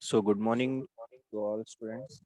So, good morning to all students.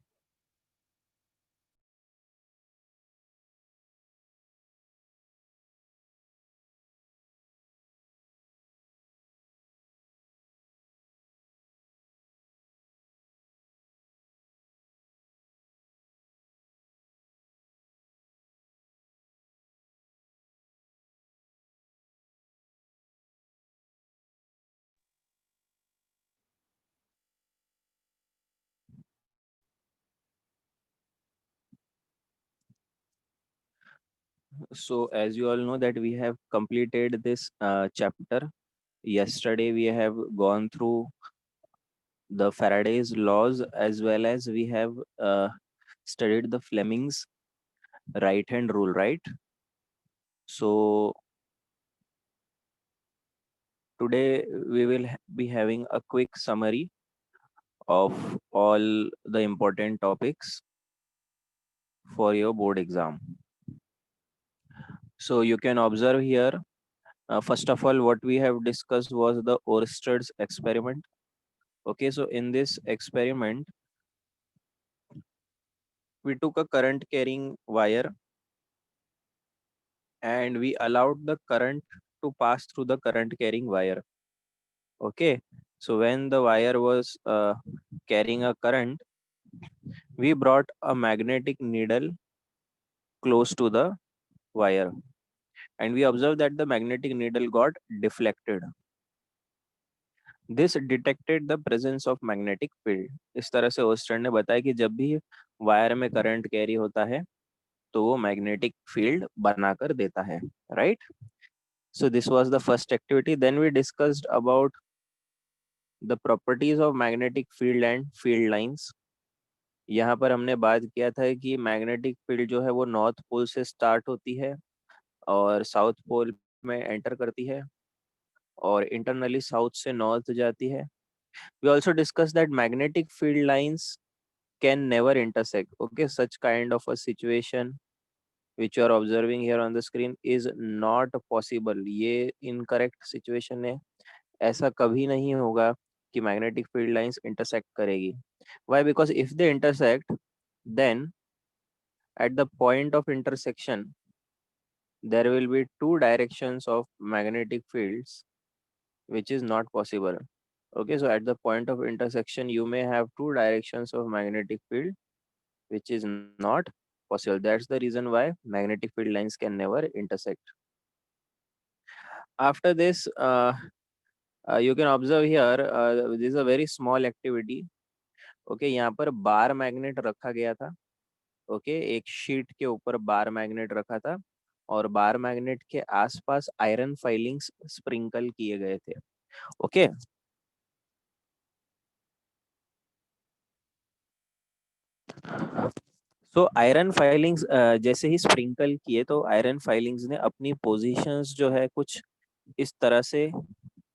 So, as you all know that we have completed this chapter. Yesterday, we have gone through the Faraday's laws as well as we have studied the Fleming's right hand rule, right? So, today we will be having a quick summary of all the important topics for your board exam. So, you can observe here. First of all, what we have discussed was the Oersted's experiment. Okay, so in this experiment, we took a current carrying wire and we allowed the current to pass through the current carrying wire. Okay, so when the wire was carrying a current, we brought a magnetic needle close to the wire and we observed that the magnetic needle got deflected. This detected the presence of magnetic field. इस तरह से ओस्टर्न ने बताया कि जब भी wire में current carry होता है तो वो मैग्नेटिक फील्ड बनाकर देता है, right? So this was the first activity. Then we discussed about the properties of magnetic field and field lines. यहाँ पर हमने बात किया था कि मैग्नेटिक फील्ड जो है वो नॉर्थ पोल से स्टार्ट होती है और साउथ पोल में एंटर करती है और इंटरनली साउथ से नॉर्थ जाती है. We also discussed that magnetic field lines can never intersect. Okay, such kind of a situation which you are observing here on the screen is not possible. ये incorrect situation है. ऐसा कभी नहीं होगा कि मैग्नेटिक फील्ड लाइंस इंटरसेक्ट करेगी. Why? Because if they intersect, then at the point of intersection there will be two directions of magnetic fields, which is not possible. Okay, so at the point of intersection you may have two directions of magnetic field, which is not possible. That's the reason why magnetic field lines can never intersect. After this, you can observe here, this is a very small activity. Okay, यहाँ पर bar magnet रखा गया था. Okay, एक sheet के ऊपर bar magnet रखा था और बार मैग्नेट के आसपास आयरन फाइलिंग्स स्प्रिंकल किए गए थे. ओके, सो आयरन फाइलिंग्स जैसे ही स्प्रिंकल किए तो आयरन फाइलिंग्स ने अपनी पोजीशंस जो है कुछ इस तरह से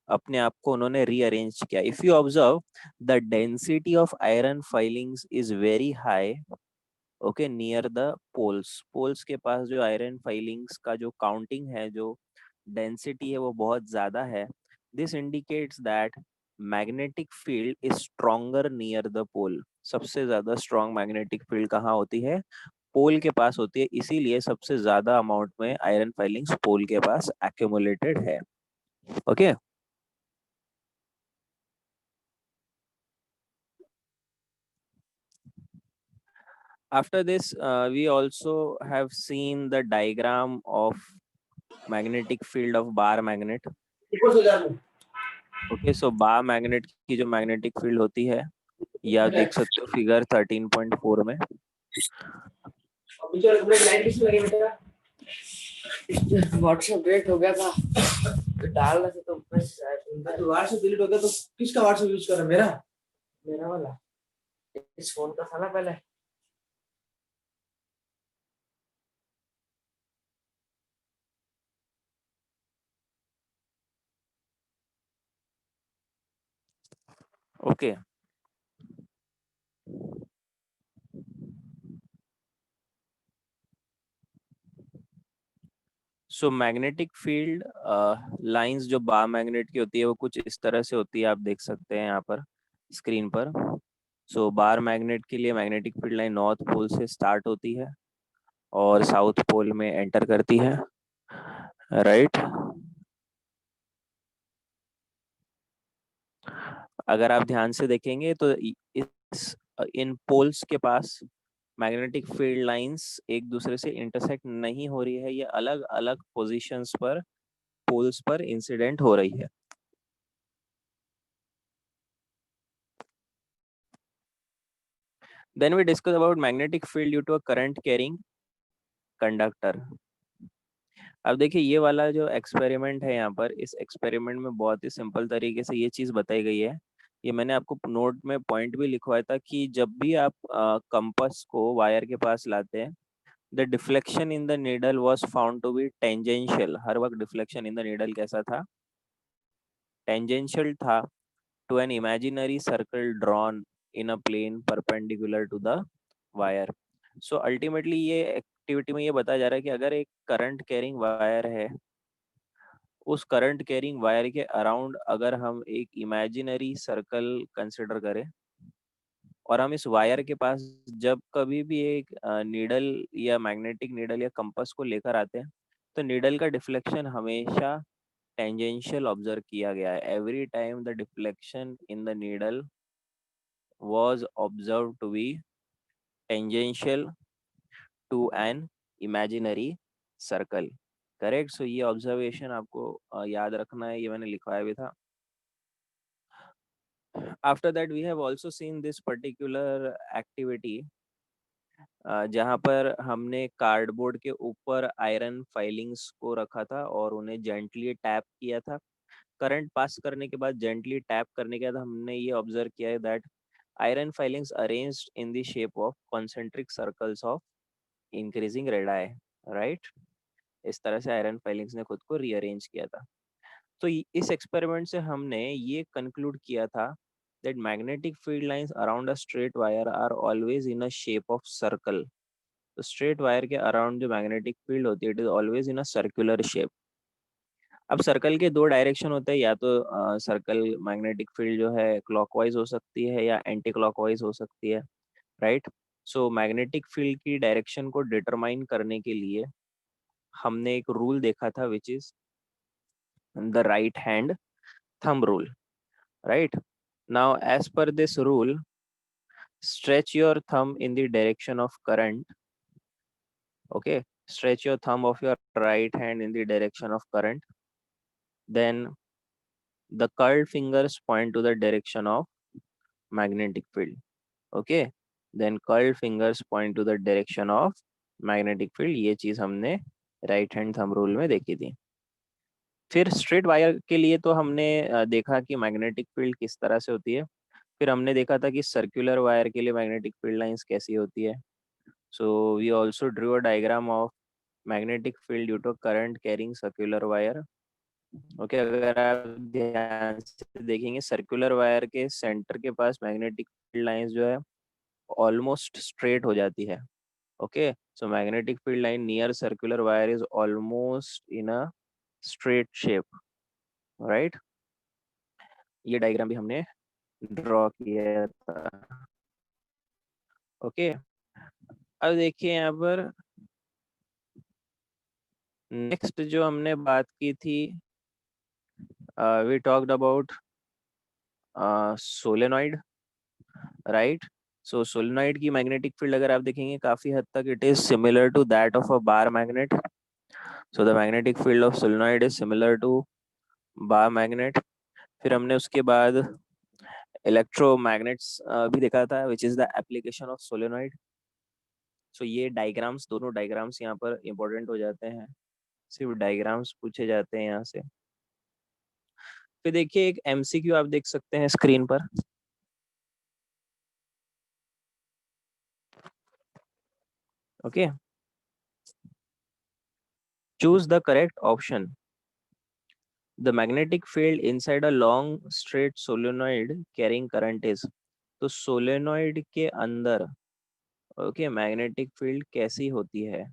अपने आप को उन्होंने रीअरेंज किया. If you observe, the density of iron filings is very high. Okay, near the poles. Poles के पास जो आयरन फाइलिंग्स का जो काउंटिंग है, जो डेंसिटी है, वो बहुत ज्यादा है. This indicates that magnetic field is stronger near the pole. सबसे ज्यादा स्ट्रॉन्ग मैग्नेटिक फील्ड कहाँ होती है? पोल के पास होती है. इसीलिए सबसे ज्यादा अमाउंट में आयरन फाइलिंग्स पोल के पास एक्यूमुलेटेड है. Okay, after this we also have seen the diagram of magnetic field of bar magnet. Okay, so bar magnet की जो मैग्नेटिक फील्ड होती है, ये आप देख सकते हो फिगर 13.4 में. व्हाट्सएप डिलीट हो गया था तो डालना था तो मैसेज आया था. तो व्हाट्सएप डिलीट हो गया तो किसका व्हाट्सएप यूज कर रहा है? मेरा वाला. इस फोन का था ना पहले. ओके, सो मैग्नेटिक फील्ड लाइंस जो बार मैग्नेट की होती है वो कुछ इस तरह से होती है, आप देख सकते हैं यहाँ पर. स्क्रीन पर। सो बार मैग्नेट के लिए magnetic field line north pole से स्टार्ट होती है और साउथ पोल में एंटर करती है, राइट। अगर आप ध्यान से देखेंगे तो इस इन पोल्स के पास मैग्नेटिक फील्ड लाइंस एक दूसरे से इंटरसेक्ट नहीं हो रही है, ये अलग अलग पोजीशंस पर पोल्स पर इंसिडेंट हो रही है। Then we discuss about magnetic field due to a current carrying conductor. अब देखिए ये वाला जो एक्सपेरिमेंट है यहाँ पर, इस एक्सपेरिमेंट में बहुत ही सिंपल तरीके से ये चीज बताई गई है। ये मैंने आपको नोट में पॉइंट भी लिखवाया था कि जब भी आप कंपास को वायर के पास लाते हैं, the deflection in the needle was found to be tangential. हर वक्त डिफ्लेक्शन इन द नीडल कैसा था? टेंजेंशियल था to an imaginary circle drawn in a plane perpendicular to the wire. So ultimately ये एक्टिविटी में ये बताया जा रहा है कि अगर एक करंट कैरिंग वायर है, उस करंट कैरिंग वायर के अराउंड अगर हम एक इमेजिनरी सर्कल कंसिडर करें और हम इस वायर के पास जब कभी भी एक नीडल या मैग्नेटिक नीडल या कंपास को लेकर आते हैं, तो नीडल का डिफ्लेक्शन हमेशा टेंजेंशियल ऑब्जर्व किया गया है। Every time the deflection in the needle was observed to be tangential to an imaginary circle. Correct. So ये ऑब्जर्वेशन आपको याद रखना है, ये मैंने लिखवाया भी था। After that we have also seen this particular activity जहाँ पर हमने कार्डबोर्ड के ऊपर आयरन फाइलिंग्स को रखा था और उन्हें जेंटली टैप किया था। करंट पास करने के बाद जेंटली टैप करने के बाद हमने ये ऑब्जर्व किया है that iron filings arranged in the shape of concentric circles of increasing radii, right? इस तरह से आयरन फाइलिंग्स ने खुद को रीअरेंज किया था। तो इस एक्सपेरिमेंट से हमने ये कंक्लूड किया था that magnetic field lines around a straight wire are always in a shape of circle. तो स्ट्रेट वायर के अराउंड जो मैग्नेटिक फील्ड होती है, it is always in a circular shape. अब सर्कल के दो डायरेक्शन होते हैं, या तो सर्कल मैग्नेटिक फील्ड जो है क्लॉकवाइज हो सकती है या एंटी क्लॉकवाइज हो सकती है, राइट। सो मैग्नेटिक फील्ड की डायरेक्शन को डिटरमाइन करने के लिए हमने एक रूल देखा था which is the right hand thumb rule, right. Now as per this rule, stretch your thumb in the direction of current. Okay, stretch your thumb of your right hand in the direction of current, then the curled fingers point to the direction of magnetic field. Okay, then curled fingers point to the direction of magnetic field. ये चीज हमने right hand thumb rule में देखी थी। फिर straight wire के लिए तो हमने देखा कि मैग्नेटिक फील्ड किस तरह से होती है। फिर हमने देखा था कि सर्कुलर वायर के लिए मैग्नेटिक फील्ड लाइंस कैसी होती है। So we also drew a diagram of magnetic field due to current carrying circular wire. Okay, अगर आप ध्यान से देखेंगे सर्कुलर वायर के सेंटर के पास मैग्नेटिक फील्ड लाइंस जो है ऑलमोस्ट स्ट्रेट हो जाती है। Okay, so magnetic field line near circular wire is almost in a straight shape, right. ये डायग्राम भी हमने ड्रॉ किया था। ओके, अब देखिए यहाँ पर नेक्स्ट जो हमने बात की थी, we talked about solenoid, right. So solenoid की मैग्नेटिक फील्ड अगर आप देखेंगे काफी हद तक it is similar to that of a bar magnet. So the magnetic field of solenoid is similar to bar magnet. फिर हमने उसके बाद इलेक्ट्रोमैग्नेट्स भी देखा था which is the application of solenoid. So ये डायग्राम्स, दोनों डायग्राम्स यहाँ पर इंपॉर्टेंट हो जाते हैं, सिर्फ डायग्राम्स पूछे जाते हैं यहाँ से। फिर देखिए एक एमसीक्यू आप देख सकते हैं स्क्रीन पर। Okay, choose the correct option. The magnetic field inside a long straight solenoid carrying current is. तो सोलेनॉइड के अंदर ओके मैग्नेटिक फील्ड कैसी होती है?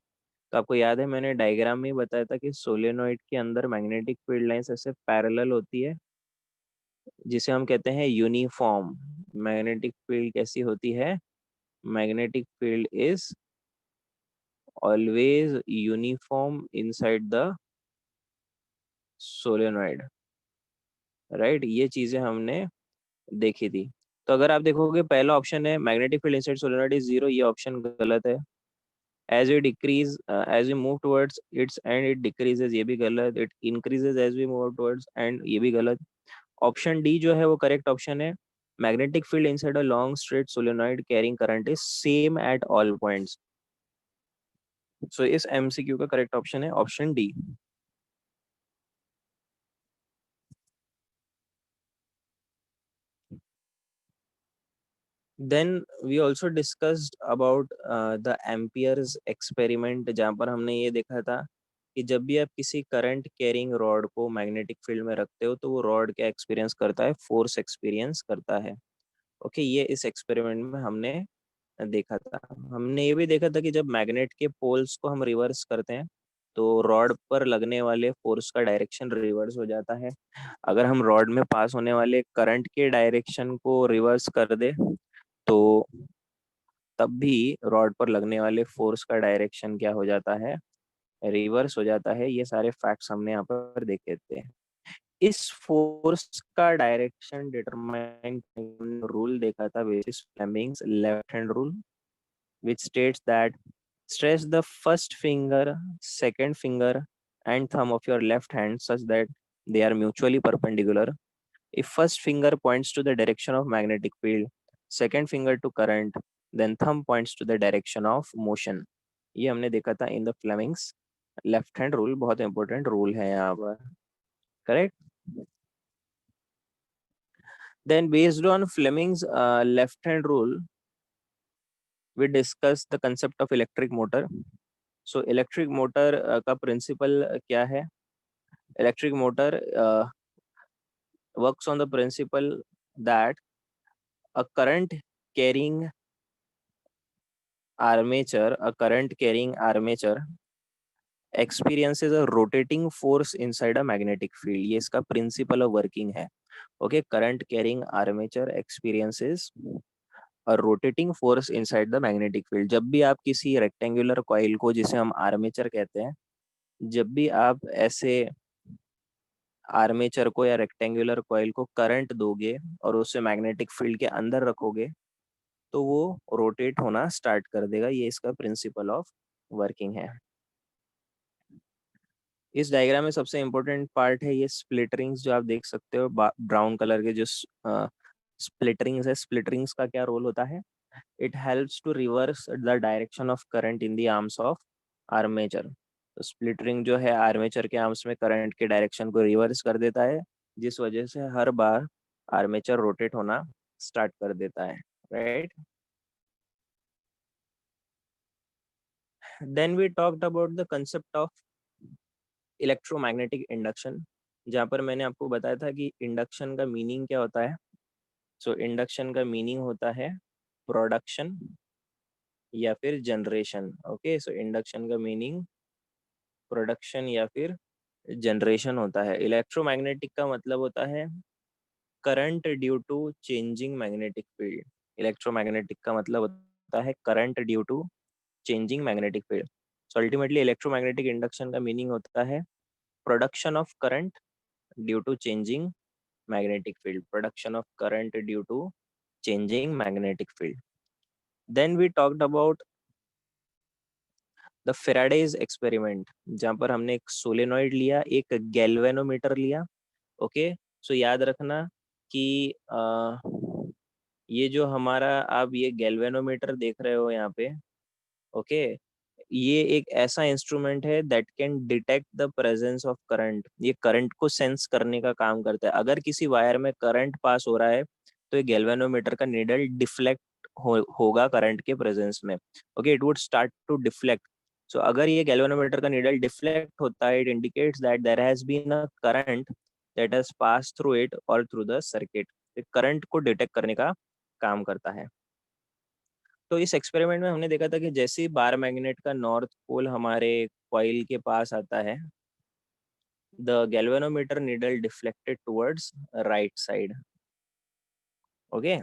तो आपको याद है मैंने डायग्राम में बताया था कि सोलेनॉइड के अंदर मैग्नेटिक फील्ड लाइंस ऐसे पैरेलल होती है, जिसे हम कहते हैं यूनिफॉर्म। मैग्नेटिक फील्ड कैसी होती है? Magnetic field is always uniform inside the solenoid, right. ये चीजें हमने देखी थी। तो अगर आप देखोगे पहला ऑप्शन है magnetic field inside solenoid is zero, ये ऑप्शन गलत है। As we decrease as we move towards its end it decreases, ये भी गलत। It increases as we move towards end, ये भी गलत। ऑप्शन डी जो है वो करेक्ट ऑप्शन है। Magnetic field inside a long straight solenoid carrying current is same at all points. So इस एमसीक्यू का करेक्ट ऑप्शन है option D. Then we also discussed about the Ampere's experiment, जहाँ पर हमने ये देखा था कि जब भी आप किसी करंट कैरिंग रॉड को मैग्नेटिक फील्ड में रखते हो तो वो रॉड क्या एक्सपीरियंस करता है? फोर्स एक्सपीरियंस करता है। ओके, ये इस एक्सपेरिमेंट में हमने देखा था। हमने ये भी देखा था कि जब मैग्नेट के पोल्स को हम रिवर्स करते हैं तो रॉड पर लगने वाले फोर्स का डायरेक्शन रिवर्स हो जाता है। अगर हम रॉड में पास होने वाले करंट के डायरेक्शन को रिवर्स कर दे तो तब भी रॉड पर लगने वाले फोर्स का डायरेक्शन क्या हो जाता है? रिवर्स हो जाता है। ये सारे फैक्ट्स हमने यहाँ पर देखे थे। इस फोर्स का डायरेक्शन डिटरमाइन रूल देखा था, which is Fleming's left hand rule, which states that stretch the first finger, second finger, and thumb of your left hand such that they are mutually perpendicular. If first finger points to the direction of magnetic field, second finger to current, then thumb points to the direction of motion. ये हमने देखा था in the Fleming's left hand rule, बहुत important rule है यहाँ पर, correct. Then based on Fleming's left hand rule we discuss the concept of electric motor. So electric motor का principle क्या है? Electric motor works on the principle that a current carrying armature experiences a rotating force inside a magnetic field. ये इसका principle of working है। Okay, current carrying armature experiences और rotating force inside the magnetic field. जब भी आप किसी rectangular coil को, जिसे हम आर्मेचर कहते हैं, जब भी आप ऐसे आर्मेचर को या रेक्टेंगुलर कॉइल को करंट दोगे और उसे मैग्नेटिक फील्ड के अंदर रखोगे तो वो रोटेट होना स्टार्ट कर देगा। ये इसका प्रिंसिपल ऑफ वर्किंग है। इस डायग्राम में सबसे इम्पोर्टेंट पार्ट है ये स्प्लिट रिंग्स, जो आप देख सकते हो ब्राउन कलर के जो स्प्लिट रिंग्स है। स्प्लिट रिंग्स का क्या रोल होता है? It helps to reverse the direction of current in the arms of armature. तो स्प्लिट रिंग जो है आर्मेचर के आर्म्स में करंट के डायरेक्शन को रिवर्स कर देता है, जिस वजह से हर बार आर्मेचर रोटेट होना स्टार्ट कर देता है, right. Then we talked about the concept of electromagnetic induction, जहाँ पर मैंने आपको बताया था कि इंडक्शन का मीनिंग क्या होता है। सो इंडक्शन का मीनिंग होता है प्रोडक्शन या फिर जनरेशन। ओके, सो इंडक्शन का मीनिंग प्रोडक्शन या फिर जनरेशन होता है। इलेक्ट्रोमैग्नेटिक का मतलब होता है current due to changing magnetic field. Electromagnetic का मतलब होता है current due to changing magnetic field. So ultimately electromagnetic induction का मीनिंग होता है production of current due to changing magnetic field, production of current due to changing magnetic field. Then we talked about the Faraday's experiment, जहाँ पर हमने एक solenoid लिया, एक galvanometer लिया। ओके, सो याद रखना कि ये जो हमारा आप ये गैल्वेनोमीटर देख रहे हो यहाँ पे, ओके, ये एक ऐसा इंस्ट्रूमेंट है that can detect the presence of current. ये करंट को सेंस करने का काम करता है। अगर किसी वायर में करंट पास हो रहा है तो ये गैल्वेनोमीटर का नीडल डिफ्लेक्ट होगा करंट के प्रेजेंस में। Okay, it would start to deflect. So अगर ये गैल्वेनोमीटर का नीडल डिफ्लेक्ट होता है, it indicates that there has been a current that has pass through it और थ्रू द सर्किट। करंट को डिटेक्ट करने का काम करता है। तो इस एक्सपेरिमेंट में हमने देखा था कि जैसे ही बार मैग्नेट का नॉर्थ पोल हमारे कॉइल के पास आता है, the galvanometer needle deflected towards right side. Okay,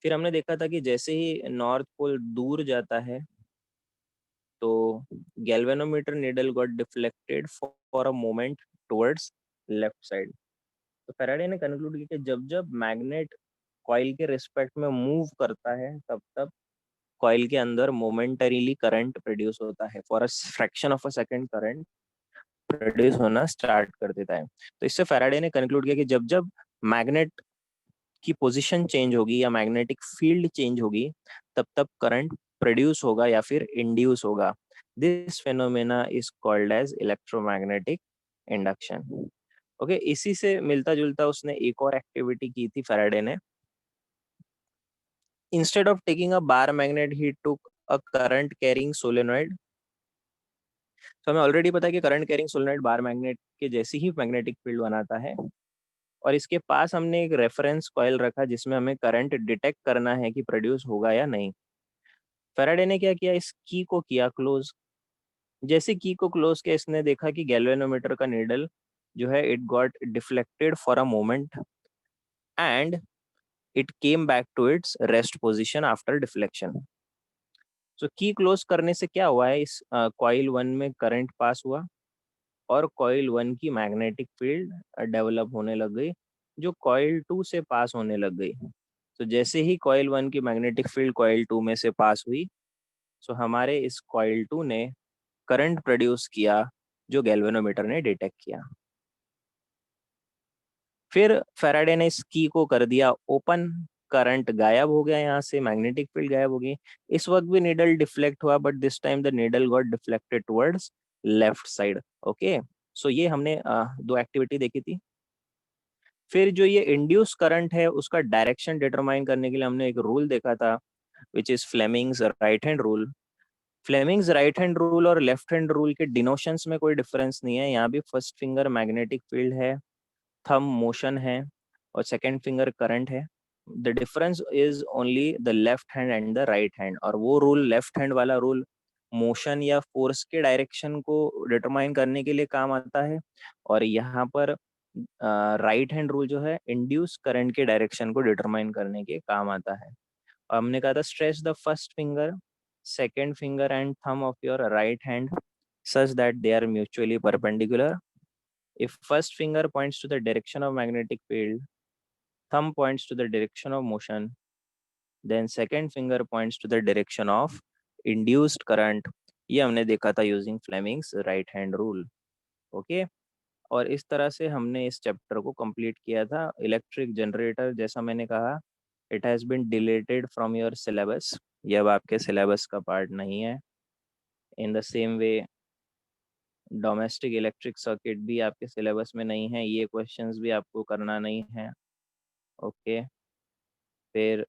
फिर हमने देखा था कि जैसे ही नॉर्थ पोल दूर जाता है तो galvanometer needle got deflected for a moment towards left side. तो फैराडे ने कंक्लूड किया कि जब जब मैग्नेट कॉइल के रिस्पेक्ट में मूव करता है तब तब कॉइल के अंदर मोमेंटरीली करंट प्रोड्यूस होता है, for a fraction of a second current produce होना स्टार्ट कर देता है। तो इससे फैराडे ने कंक्लूड किया कि जब जब मैग्नेट की पोजीशन चेंज होगी या मैग्नेटिक फील्ड चेंज होगी तब तब करंट प्रोड्यूस होगा या फिर इंड्यूस होगा। This phenomena is called as electromagnetic induction. Okay, इसी से मिलता जुलता उसने एक और एक्टिविटी की थी फैराडे ने। Instead of taking a bar magnet he took a current carrying solenoid. तो हमें ऑलरेडी पता है कि करंट कैरिंग सोलेनॉइड बार मैग्नेट के जैसी ही मैग्नेटिक फील्ड बनाता है, और इसके पास हमने एक रेफरेंस कॉइल रखा जिसमें हमें करंट डिटेक्ट करना है कि प्रोड्यूस होगा या नहीं। फैराडे ने क्या किया, इस की को किया क्लोज। जैसे की को क्लोज किया, इसने देखा कि गैल्वेनोमीटर का नीडल जो है it got deflected for a moment and it came back to its rest position after deflection. So key close करने से क्या हुआ है, इस कॉइल 1 में करंट पास हुआ और कॉइल 1 की मैग्नेटिक फील्ड डेवलप होने लग गई जो कॉइल 2 से पास होने लग गई। तो जैसे ही कॉइल 1 की मैग्नेटिक फील्ड कॉइल 2 में से पास हुई, सो हमारे इस कॉइल 2 ने करंट प्रोड्यूस किया जो गैल्वेनोमीटर ने डिटेक्ट किया। फिर फैराडे ने इस की को कर दिया ओपन, करंट गायब हो गया, यहाँ से मैग्नेटिक फील्ड गायब हो गई। इस वक्त भी नीडल डिफ्लेक्ट हुआ but this time the needle got deflected towards left side. Okay, so ये हमने दो एक्टिविटी देखी थी। फिर जो ये इंड्यूस करंट है उसका डायरेक्शन डिटरमाइन करने के लिए हमने एक रूल देखा था which is Fleming's right hand rule. Fleming's right hand rule और लेफ्ट हैंड रूल के डिनोशंस में कोई डिफरेंस नहीं है। यहाँ भी फर्स्ट फिंगर मैग्नेटिक फील्ड है, थंब मोशन है और सेकंड फिंगर करंट है। The difference is only the left hand and the right hand, और वो रूल लेफ्ट हैंड वाला रूल मोशन या फोर्स के डायरेक्शन को डिटरमाइन करने के लिए काम आता है, और यहाँ पर राइट हैंड रूल जो है इंड्यूस करंट के डायरेक्शन को डिटरमाइन करने के काम आता है। हमने कहा था stretch the first finger, second finger and thumb of your right hand such that they are mutually perpendicular. If first finger points to the direction of magnetic field, thumb points to the direction of motion, then second finger points to the direction of induced current. ये हमने देखा था using Fleming's right hand rule. Okay, और इस तरह से हमने इस चैप्टर को कंप्लीट किया था। इलेक्ट्रिक जनरेटर, जैसा मैंने कहा, it has been deleted from your syllabus, ये अब आपके सिलेबस का पार्ट नहीं है। In the same way domestic electric circuit भी आपके सिलेबस में नहीं है, ये क्वेश्चंस भी आपको करना नहीं है। ओके, फिर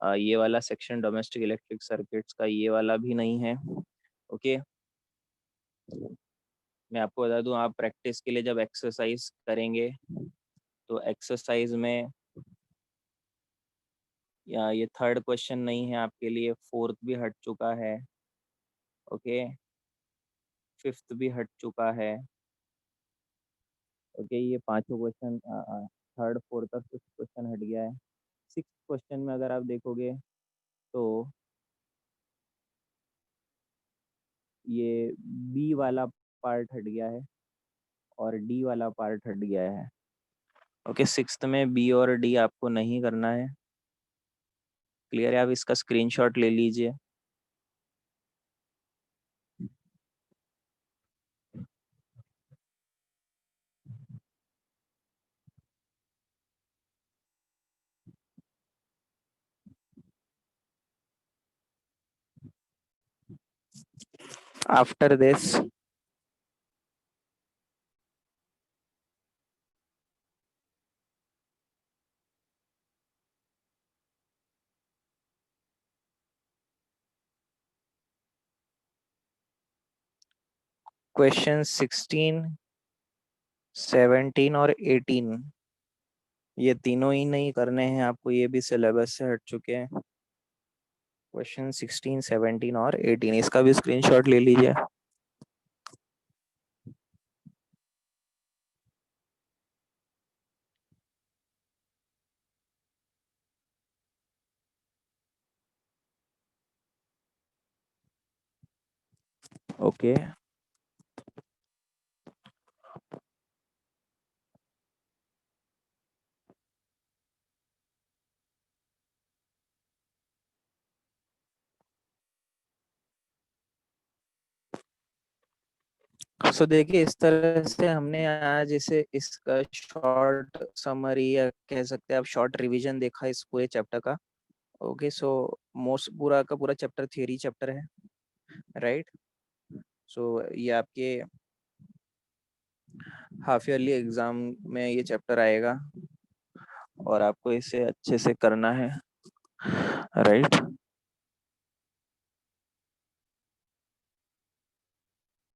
ये वाला सेक्शन डोमेस्टिक इलेक्ट्रिक सर्किट्स का ये वाला भी नहीं है। ओके, मैं आपको बता दूं, आप प्रैक्टिस के लिए जब एक्सरसाइज करेंगे तो एक्सरसाइज में या ये थर्ड क्वेश्चन नहीं है आपके लिए, फोर्थ भी हट चुका है। ओके, फिफ्थ भी हट चुका है। ओके, ये पांचों क्वेश्चन, थर्ड फोर्थ और फिफ्थ क्वेश्चन हट गया है। सिक्स क्वेश्चन में अगर आप देखोगे तो ये बी वाला पार्ट हट गया है और डी वाला पार्ट हट गया है। ओके, सिक्स्थ में बी और डी आपको नहीं करना है। क्लियर है? आप इसका स्क्रीनशॉट ले लीजिए। आफ्टर दिस क्वेश्चन 16, 17 और 18 ये तीनों ही नहीं करने हैं आपको, ये भी सिलेबस से हट चुके हैं। क्वेश्चन 16, 17 और 18 इसका भी स्क्रीनशॉट ले लीजिए। ओके, सो देखिए इस तरह से हमने आज इसे इसका शॉर्ट समरी या कह सकते हैं आप शॉर्ट रिवीजन देखा इस पूरे चैप्टर का। ओके, सो मोस्ट पूरा का पूरा चैप्टर थियरी चैप्टर है, राइट। सो ये आपके हाफ ईयरली एग्जाम में ये चैप्टर आएगा और आपको इसे अच्छे से करना है, राइट।